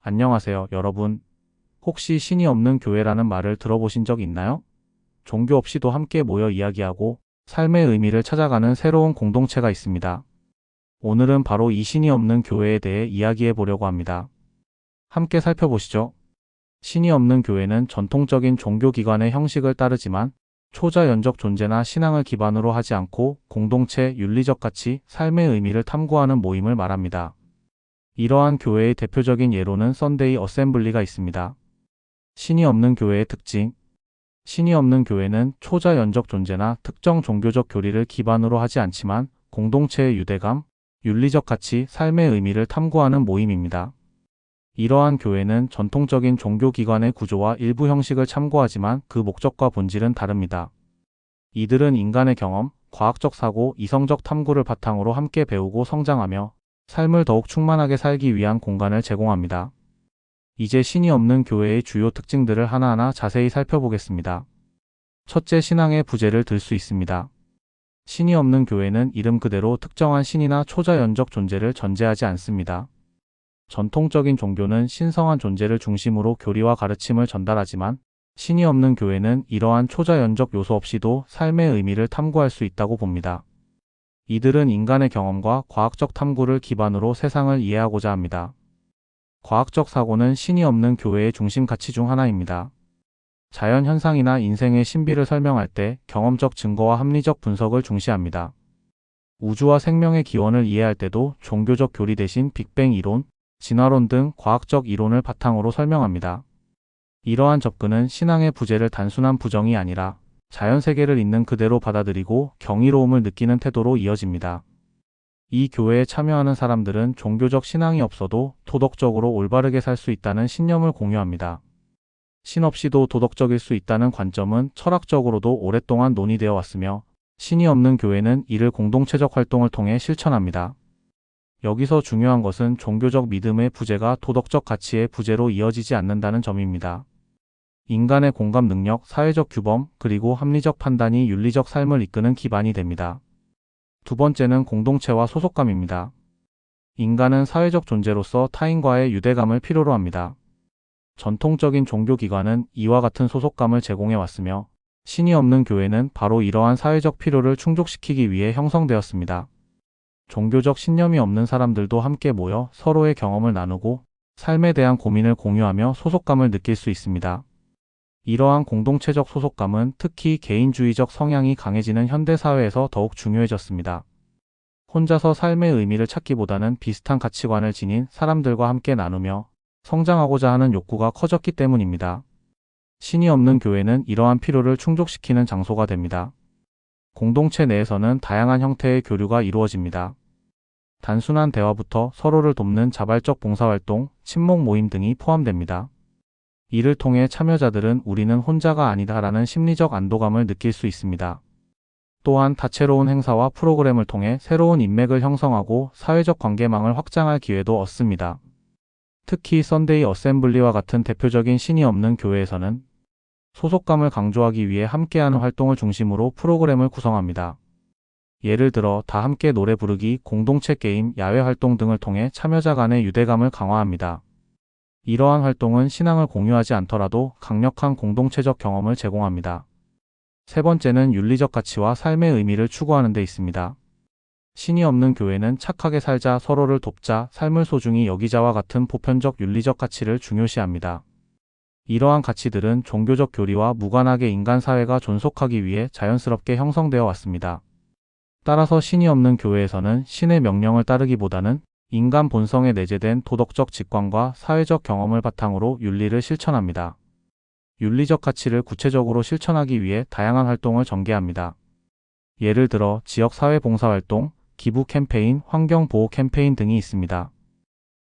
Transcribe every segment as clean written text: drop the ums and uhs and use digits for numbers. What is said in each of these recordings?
안녕하세요, 여러분. 혹시 신이 없는 교회라는 말을 들어보신 적 있나요? 종교 없이도 함께 모여 이야기하고 삶의 의미를 찾아가는 새로운 공동체가 있습니다. 오늘은 바로 이 신이 없는 교회에 대해 이야기해 보려고 합니다. 함께 살펴보시죠. 신이 없는 교회는 전통적인 종교기관의 형식을 따르지만 초자연적 존재나 신앙을 기반으로 하지 않고 공동체, 윤리적 가치, 삶의 의미를 탐구하는 모임을 말합니다. 이러한 교회의 대표적인 예로는 썬데이 어셈블리가 있습니다. 신이 없는 교회의 특징. 신이 없는 교회는 초자연적 존재나 특정 종교적 교리를 기반으로 하지 않지만 공동체의 유대감, 윤리적 가치, 삶의 의미를 탐구하는 모임입니다. 이러한 교회는 전통적인 종교기관의 구조와 일부 형식을 참고하지만 그 목적과 본질은 다릅니다. 이들은 인간의 경험, 과학적 사고, 이성적 탐구를 바탕으로 함께 배우고 성장하며 삶을 더욱 충만하게 살기 위한 공간을 제공합니다. 이제 신이 없는 교회의 주요 특징들을 하나하나 자세히 살펴보겠습니다. 첫째, 신앙의 부재를 들 수 있습니다. 신이 없는 교회는 이름 그대로 특정한 신이나 초자연적 존재를 전제하지 않습니다. 전통적인 종교는 신성한 존재를 중심으로 교리와 가르침을 전달하지만 신이 없는 교회는 이러한 초자연적 요소 없이도 삶의 의미를 탐구할 수 있다고 봅니다. 이들은 인간의 경험과 과학적 탐구를 기반으로 세상을 이해하고자 합니다. 과학적 사고는 신이 없는 교회의 중심 가치 중 하나입니다. 자연 현상이나 인생의 신비를 설명할 때 경험적 증거와 합리적 분석을 중시합니다. 우주와 생명의 기원을 이해할 때도 종교적 교리 대신 빅뱅 이론, 진화론 등 과학적 이론을 바탕으로 설명합니다. 이러한 접근은 신앙의 부재를 단순한 부정이 아니라 자연 세계를 있는 그대로 받아들이고 경이로움을 느끼는 태도로 이어집니다. 이 교회에 참여하는 사람들은 종교적 신앙이 없어도 도덕적으로 올바르게 살 수 있다는 신념을 공유합니다. 신 없이도 도덕적일 수 있다는 관점은 철학적으로도 오랫동안 논의되어 왔으며 신이 없는 교회는 이를 공동체적 활동을 통해 실천합니다. 여기서 중요한 것은 종교적 믿음의 부재가 도덕적 가치의 부재로 이어지지 않는다는 점입니다. 인간의 공감 능력, 사회적 규범, 그리고 합리적 판단이 윤리적 삶을 이끄는 기반이 됩니다. 두 번째는 공동체와 소속감입니다. 인간은 사회적 존재로서 타인과의 유대감을 필요로 합니다. 전통적인 종교기관은 이와 같은 소속감을 제공해 왔으며 신이 없는 교회는 바로 이러한 사회적 필요를 충족시키기 위해 형성되었습니다. 종교적 신념이 없는 사람들도 함께 모여 서로의 경험을 나누고 삶에 대한 고민을 공유하며 소속감을 느낄 수 있습니다. 이러한 공동체적 소속감은 특히 개인주의적 성향이 강해지는 현대사회에서 더욱 중요해졌습니다. 혼자서 삶의 의미를 찾기보다는 비슷한 가치관을 지닌 사람들과 함께 나누며 성장하고자 하는 욕구가 커졌기 때문입니다. 신이 없는 교회는 이러한 필요를 충족시키는 장소가 됩니다. 공동체 내에서는 다양한 형태의 교류가 이루어집니다. 단순한 대화부터 서로를 돕는 자발적 봉사활동, 친목 모임 등이 포함됩니다. 이를 통해 참여자들은 우리는 혼자가 아니다라는 심리적 안도감을 느낄 수 있습니다. 또한 다채로운 행사와 프로그램을 통해 새로운 인맥을 형성하고 사회적 관계망을 확장할 기회도 얻습니다. 특히 썬데이 어셈블리와 같은 대표적인 신이 없는 교회에서는 소속감을 강조하기 위해 함께하는 활동을 중심으로 프로그램을 구성합니다. 예를 들어 다 함께 노래 부르기, 공동체 게임, 야외 활동 등을 통해 참여자 간의 유대감을 강화합니다. 이러한 활동은 신앙을 공유하지 않더라도 강력한 공동체적 경험을 제공합니다. 세 번째는 윤리적 가치와 삶의 의미를 추구하는 데 있습니다. 신이 없는 교회는 착하게 살자, 서로를 돕자, 삶을 소중히 여기자와 같은 보편적 윤리적 가치를 중요시합니다. 이러한 가치들은 종교적 교리와 무관하게 인간 사회가 존속하기 위해 자연스럽게 형성되어 왔습니다. 따라서 신이 없는 교회에서는 신의 명령을 따르기보다는 인간 본성에 내재된 도덕적 직관과 사회적 경험을 바탕으로 윤리를 실천합니다. 윤리적 가치를 구체적으로 실천하기 위해 다양한 활동을 전개합니다. 예를 들어 지역 사회 봉사활동, 기부 캠페인, 환경보호 캠페인 등이 있습니다.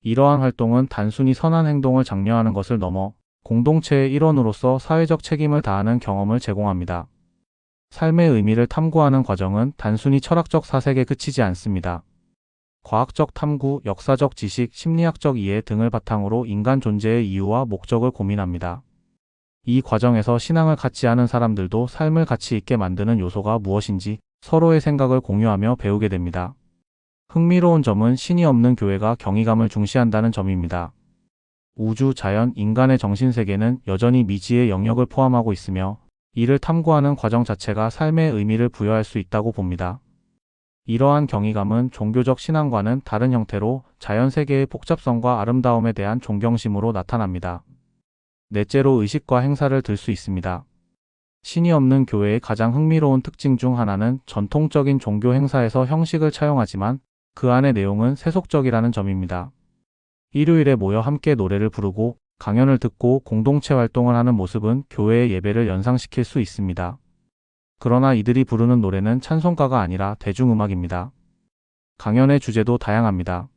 이러한 활동은 단순히 선한 행동을 장려하는 것을 넘어 공동체의 일원으로서 사회적 책임을 다하는 경험을 제공합니다. 삶의 의미를 탐구하는 과정은 단순히 철학적 사색에 그치지 않습니다. 과학적 탐구, 역사적 지식, 심리학적 이해 등을 바탕으로 인간 존재의 이유와 목적을 고민합니다. 이 과정에서 신앙을 갖지 않은 사람들도 삶을 가치 있게 만드는 요소가 무엇인지 서로의 생각을 공유하며 배우게 됩니다. 흥미로운 점은 신이 없는 교회가 경이감을 중시한다는 점입니다. 우주, 자연, 인간의 정신세계는 여전히 미지의 영역을 포함하고 있으며 이를 탐구하는 과정 자체가 삶의 의미를 부여할 수 있다고 봅니다. 이러한 경이감은 종교적 신앙과는 다른 형태로 자연세계의 복잡성과 아름다움에 대한 존경심으로 나타납니다. 넷째로 의식과 행사를 들 수 있습니다. 신이 없는 교회의 가장 흥미로운 특징 중 하나는 전통적인 종교 행사에서 형식을 차용하지만 그 안의 내용은 세속적이라는 점입니다. 일요일에 모여 함께 노래를 부르고 강연을 듣고 공동체 활동을 하는 모습은 교회의 예배를 연상시킬 수 있습니다. 그러나 이들이 부르는 노래는 찬송가가 아니라 대중음악입니다. 강연의 주제도 다양합니다.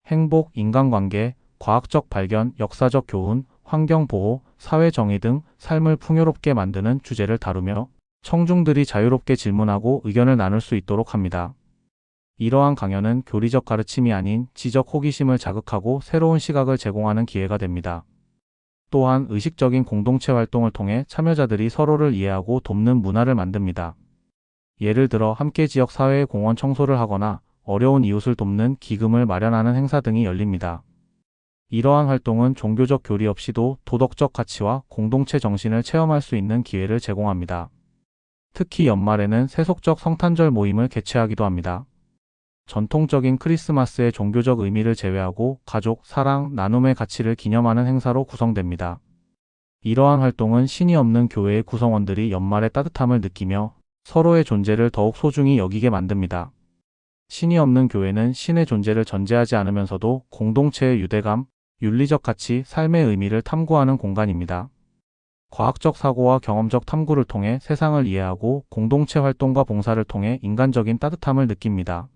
행복, 인간관계, 과학적 발견, 역사적 교훈, 환경보호, 사회정의 등 삶을 풍요롭게 만드는 주제를 다루며 청중들이 자유롭게 질문하고 의견을 나눌 수 있도록 합니다. 이러한 강연은 교리적 가르침이 아닌 지적 호기심을 자극하고 새로운 시각을 제공하는 기회가 됩니다. 또한 의식적인 공동체 활동을 통해 참여자들이 서로를 이해하고 돕는 문화를 만듭니다. 예를 들어 함께 지역 사회의 공원 청소를 하거나 어려운 이웃을 돕는 기금을 마련하는 행사 등이 열립니다. 이러한 활동은 종교적 교리 없이도 도덕적 가치와 공동체 정신을 체험할 수 있는 기회를 제공합니다. 특히 연말에는 세속적 성탄절 모임을 개최하기도 합니다. 전통적인 크리스마스의 종교적 의미를 제외하고 가족, 사랑, 나눔의 가치를 기념하는 행사로 구성됩니다. 이러한 활동은 신이 없는 교회의 구성원들이 연말의 따뜻함을 느끼며 서로의 존재를 더욱 소중히 여기게 만듭니다. 신이 없는 교회는 신의 존재를 전제하지 않으면서도 공동체의 유대감, 윤리적 가치, 삶의 의미를 탐구하는 공간입니다. 과학적 사고와 경험적 탐구를 통해 세상을 이해하고 공동체 활동과 봉사를 통해 인간적인 따뜻함을 느낍니다.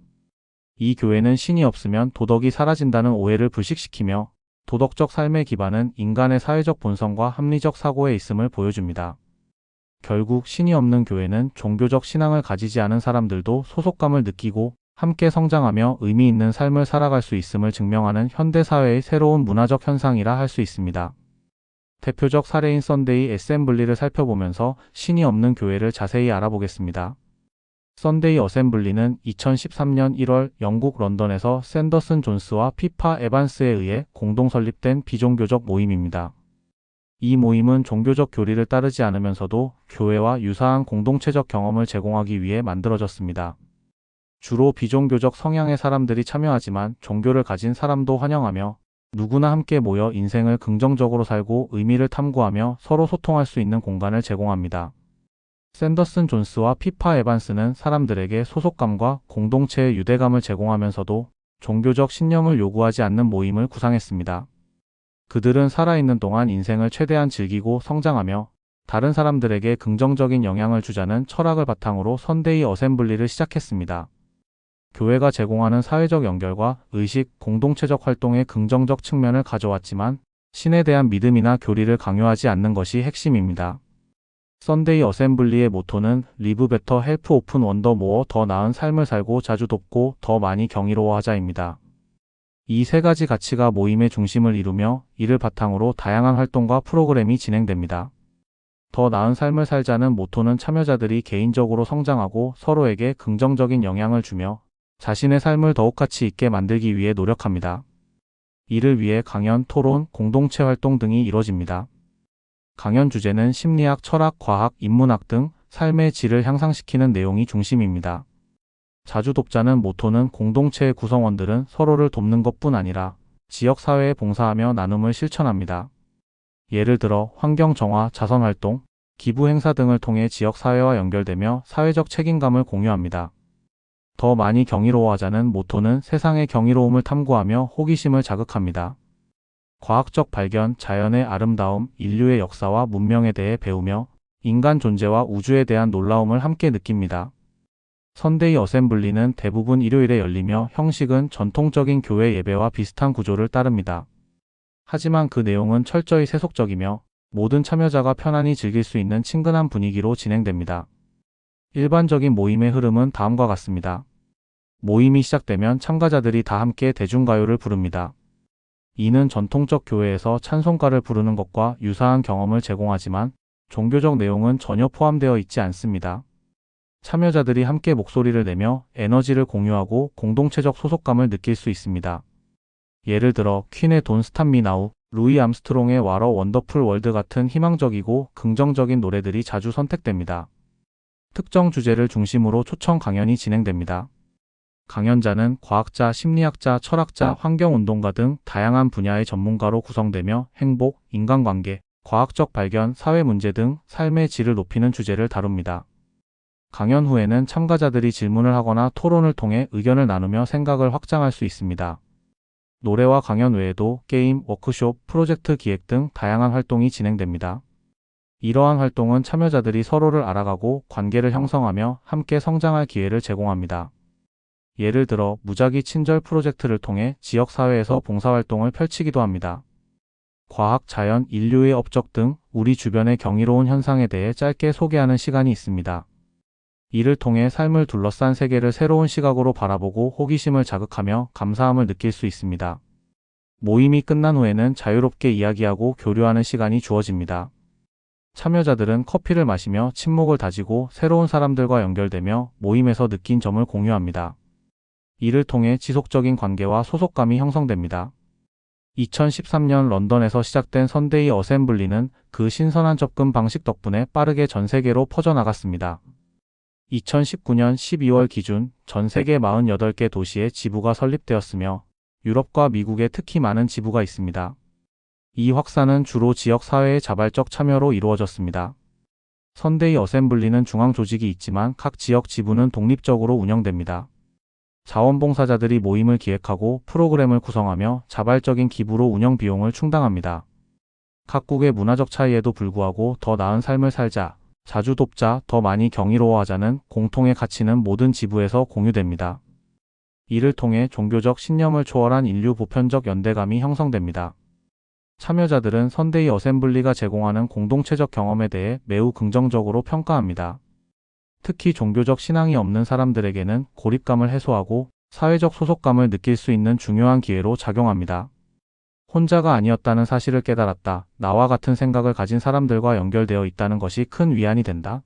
이 교회는 신이 없으면 도덕이 사라진다는 오해를 불식시키며 도덕적 삶의 기반은 인간의 사회적 본성과 합리적 사고에 있음을 보여줍니다. 결국 신이 없는 교회는 종교적 신앙을 가지지 않은 사람들도 소속감을 느끼고 함께 성장하며 의미 있는 삶을 살아갈 수 있음을 증명하는 현대사회의 새로운 문화적 현상이라 할 수 있습니다. 대표적 사례인 썬데이 어셈블리를 살펴보면서 신이 없는 교회를 자세히 알아보겠습니다. 썬데이 어셈블리는 2013년 1월 영국 런던에서 샌더슨 존스와 피파 에반스에 의해 공동 설립된 비종교적 모임입니다. 이 모임은 종교적 교리를 따르지 않으면서도 교회와 유사한 공동체적 경험을 제공하기 위해 만들어졌습니다. 주로 비종교적 성향의 사람들이 참여하지만 종교를 가진 사람도 환영하며 누구나 함께 모여 인생을 긍정적으로 살고 의미를 탐구하며 서로 소통할 수 있는 공간을 제공합니다. 샌더슨 존스와 피파 에반스는 사람들에게 소속감과 공동체의 유대감을 제공하면서도 종교적 신념을 요구하지 않는 모임을 구상했습니다. 그들은 살아있는 동안 인생을 최대한 즐기고 성장하며 다른 사람들에게 긍정적인 영향을 주자는 철학을 바탕으로 썬데이 어셈블리를 시작했습니다. 교회가 제공하는 사회적 연결과 의식, 공동체적 활동의 긍정적 측면을 가져왔지만 신에 대한 믿음이나 교리를 강요하지 않는 것이 핵심입니다. 썬데이 어셈블리의 모토는 리브 베터 헬프 오픈 원더 모어 더 나은 삶을 살고 자주 돕고 더 많이 경이로워하자입니다. 이 세 가지 가치가 모임의 중심을 이루며 이를 바탕으로 다양한 활동과 프로그램이 진행됩니다. 더 나은 삶을 살자는 모토는 참여자들이 개인적으로 성장하고 서로에게 긍정적인 영향을 주며 자신의 삶을 더욱 가치 있게 만들기 위해 노력합니다. 이를 위해 강연, 토론, 공동체 활동 등이 이뤄집니다. 강연 주제는 심리학, 철학, 과학, 인문학 등 삶의 질을 향상시키는 내용이 중심입니다. 자주 돕자는 모토는 공동체의 구성원들은 서로를 돕는 것뿐 아니라 지역사회에 봉사하며 나눔을 실천합니다. 예를 들어 환경 정화, 자선활동, 기부 행사 등을 통해 지역사회와 연결되며 사회적 책임감을 공유합니다. 더 많이 경이로워하자는 모토는 세상의 경이로움을 탐구하며 호기심을 자극합니다. 과학적 발견, 자연의 아름다움, 인류의 역사와 문명에 대해 배우며 인간 존재와 우주에 대한 놀라움을 함께 느낍니다. 썬데이 어셈블리는 대부분 일요일에 열리며 형식은 전통적인 교회 예배와 비슷한 구조를 따릅니다. 하지만 그 내용은 철저히 세속적이며 모든 참여자가 편안히 즐길 수 있는 친근한 분위기로 진행됩니다. 일반적인 모임의 흐름은 다음과 같습니다. 모임이 시작되면 참가자들이 다 함께 대중가요를 부릅니다. 이는 전통적 교회에서 찬송가를 부르는 것과 유사한 경험을 제공하지만 종교적 내용은 전혀 포함되어 있지 않습니다. 참여자들이 함께 목소리를 내며 에너지를 공유하고 공동체적 소속감을 느낄 수 있습니다. 예를 들어 퀸의 Don't Stop Me Now, 루이 암스트롱의 와러 원더풀 월드 같은 희망적이고 긍정적인 노래들이 자주 선택됩니다. 특정 주제를 중심으로 초청 강연이 진행됩니다. 강연자는 과학자, 심리학자, 철학자, 환경운동가 등 다양한 분야의 전문가로 구성되며 행복, 인간관계, 과학적 발견, 사회 문제 등 삶의 질을 높이는 주제를 다룹니다. 강연 후에는 참가자들이 질문을 하거나 토론을 통해 의견을 나누며 생각을 확장할 수 있습니다. 노래와 강연 외에도 게임, 워크숍, 프로젝트 기획 등 다양한 활동이 진행됩니다. 이러한 활동은 참여자들이 서로를 알아가고 관계를 형성하며 함께 성장할 기회를 제공합니다. 예를 들어 무작위 친절 프로젝트를 통해 지역사회에서 봉사활동을 펼치기도 합니다. 과학, 자연, 인류의 업적 등 우리 주변의 경이로운 현상에 대해 짧게 소개하는 시간이 있습니다. 이를 통해 삶을 둘러싼 세계를 새로운 시각으로 바라보고 호기심을 자극하며 감사함을 느낄 수 있습니다. 모임이 끝난 후에는 자유롭게 이야기하고 교류하는 시간이 주어집니다. 참여자들은 커피를 마시며 친목을 다지고 새로운 사람들과 연결되며 모임에서 느낀 점을 공유합니다. 이를 통해 지속적인 관계와 소속감이 형성됩니다. 2013년 런던에서 시작된 선데이 어셈블리는 그 신선한 접근 방식 덕분에 빠르게 전 세계로 퍼져나갔습니다. 2019년 12월 기준 전 세계 48개 도시에 지부가 설립되었으며 유럽과 미국에 특히 많은 지부가 있습니다. 이 확산은 주로 지역 사회의 자발적 참여로 이루어졌습니다. 선데이 어셈블리는 중앙 조직이 있지만 각 지역 지부는 독립적으로 운영됩니다. 자원봉사자들이 모임을 기획하고 프로그램을 구성하며 자발적인 기부로 운영 비용을 충당합니다. 각국의 문화적 차이에도 불구하고 더 나은 삶을 살자, 자주 돕자, 더 많이 경이로워하자는 공통의 가치는 모든 지부에서 공유됩니다. 이를 통해 종교적 신념을 초월한 인류 보편적 연대감이 형성됩니다. 참여자들은 선데이 어셈블리가 제공하는 공동체적 경험에 대해 매우 긍정적으로 평가합니다. 특히 종교적 신앙이 없는 사람들에게는 고립감을 해소하고 사회적 소속감을 느낄 수 있는 중요한 기회로 작용합니다. 혼자가 아니었다는 사실을 깨달았다. 나와 같은 생각을 가진 사람들과 연결되어 있다는 것이 큰 위안이 된다.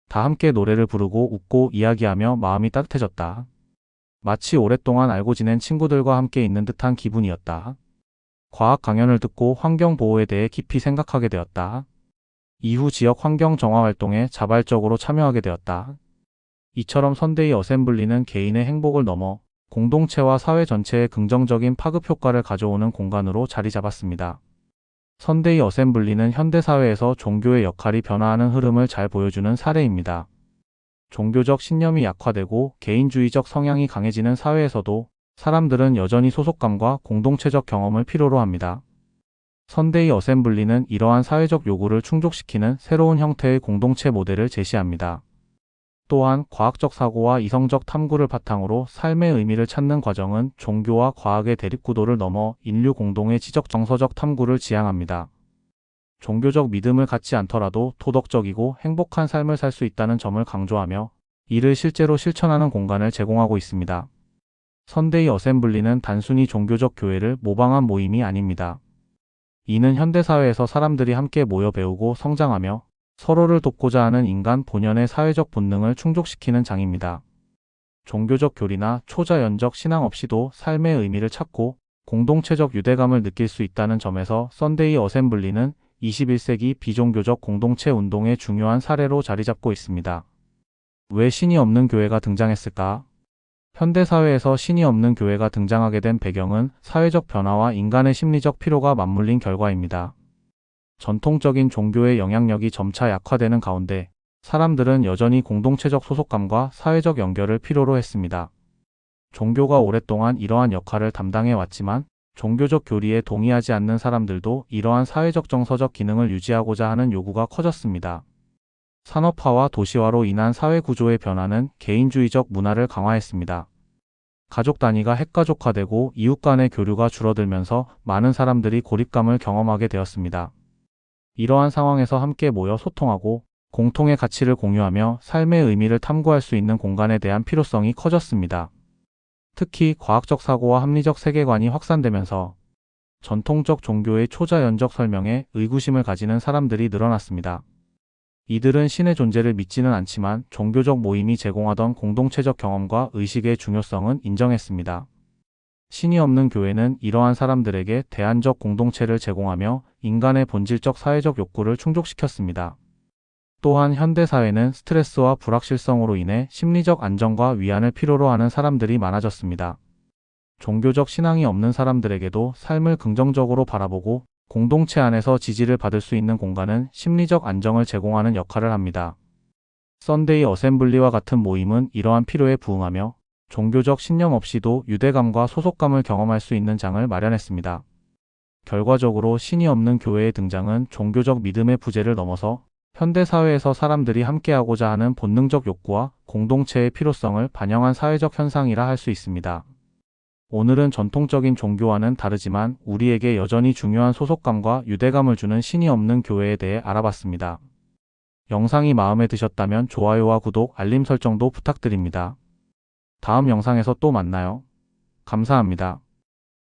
다 함께 노래를 부르고 웃고 이야기하며 마음이 따뜻해졌다. 마치 오랫동안 알고 지낸 친구들과 함께 있는 듯한 기분이었다. 과학 강연을 듣고 환경 보호에 대해 깊이 생각하게 되었다. 이후 지역 환경 정화 활동에 자발적으로 참여하게 되었다. 이처럼 선데이 어셈블리는 개인의 행복을 넘어 공동체와 사회 전체에 긍정적인 파급 효과를 가져오는 공간으로 자리 잡았습니다. 선데이 어셈블리는 현대사회에서 종교의 역할이 변화하는 흐름을 잘 보여주는 사례입니다. 종교적 신념이 약화되고 개인주의적 성향이 강해지는 사회에서도 사람들은 여전히 소속감과 공동체적 경험을 필요로 합니다. 선데이 어셈블리는 이러한 사회적 요구를 충족시키는 새로운 형태의 공동체 모델을 제시합니다. 또한 과학적 사고와 이성적 탐구를 바탕으로 삶의 의미를 찾는 과정은 종교와 과학의 대립구도를 넘어 인류 공동의 지적 정서적 탐구를 지향합니다. 종교적 믿음을 갖지 않더라도 도덕적이고 행복한 삶을 살 수 있다는 점을 강조하며 이를 실제로 실천하는 공간을 제공하고 있습니다. 선데이 어셈블리는 단순히 종교적 교회를 모방한 모임이 아닙니다. 이는 현대사회에서 사람들이 함께 모여 배우고 성장하며 서로를 돕고자 하는 인간 본연의 사회적 본능을 충족시키는 장입니다. 종교적 교리나 초자연적 신앙 없이도 삶의 의미를 찾고 공동체적 유대감을 느낄 수 있다는 점에서 선데이 어셈블리는 21세기 비종교적 공동체 운동의 중요한 사례로 자리 잡고 있습니다. 왜 신이 없는 교회가 등장했을까? 현대사회에서 신이 없는 교회가 등장하게 된 배경은 사회적 변화와 인간의 심리적 피로가 맞물린 결과입니다. 전통적인 종교의 영향력이 점차 약화되는 가운데 사람들은 여전히 공동체적 소속감과 사회적 연결을 필요로 했습니다. 종교가 오랫동안 이러한 역할을 담당해 왔지만 종교적 교리에 동의하지 않는 사람들도 이러한 사회적 정서적 기능을 유지하고자 하는 요구가 커졌습니다. 산업화와 도시화로 인한 사회 구조의 변화는 개인주의적 문화를 강화했습니다. 가족 단위가 핵가족화되고 이웃 간의 교류가 줄어들면서 많은 사람들이 고립감을 경험하게 되었습니다. 이러한 상황에서 함께 모여 소통하고 공통의 가치를 공유하며 삶의 의미를 탐구할 수 있는 공간에 대한 필요성이 커졌습니다. 특히 과학적 사고와 합리적 세계관이 확산되면서 전통적 종교의 초자연적 설명에 의구심을 가지는 사람들이 늘어났습니다. 이들은 신의 존재를 믿지는 않지만 종교적 모임이 제공하던 공동체적 경험과 의식의 중요성은 인정했습니다. 신이 없는 교회는 이러한 사람들에게 대안적 공동체를 제공하며 인간의 본질적 사회적 욕구를 충족시켰습니다. 또한 현대사회는 스트레스와 불확실성으로 인해 심리적 안정과 위안을 필요로 하는 사람들이 많아졌습니다. 종교적 신앙이 없는 사람들에게도 삶을 긍정적으로 바라보고 공동체 안에서 지지를 받을 수 있는 공간은 심리적 안정을 제공하는 역할을 합니다. 썬데이 어셈블리와 같은 모임은 이러한 필요에 부응하며 종교적 신념 없이도 유대감과 소속감을 경험할 수 있는 장을 마련했습니다. 결과적으로 신이 없는 교회의 등장은 종교적 믿음의 부재를 넘어서 현대사회에서 사람들이 함께하고자 하는 본능적 욕구와 공동체의 필요성을 반영한 사회적 현상이라 할 수 있습니다. 오늘은 전통적인 종교와는 다르지만 우리에게 여전히 중요한 소속감과 유대감을 주는 신이 없는 교회에 대해 알아봤습니다. 영상이 마음에 드셨다면 좋아요와 구독, 알림 설정도 부탁드립니다. 다음 영상에서 또 만나요. 감사합니다.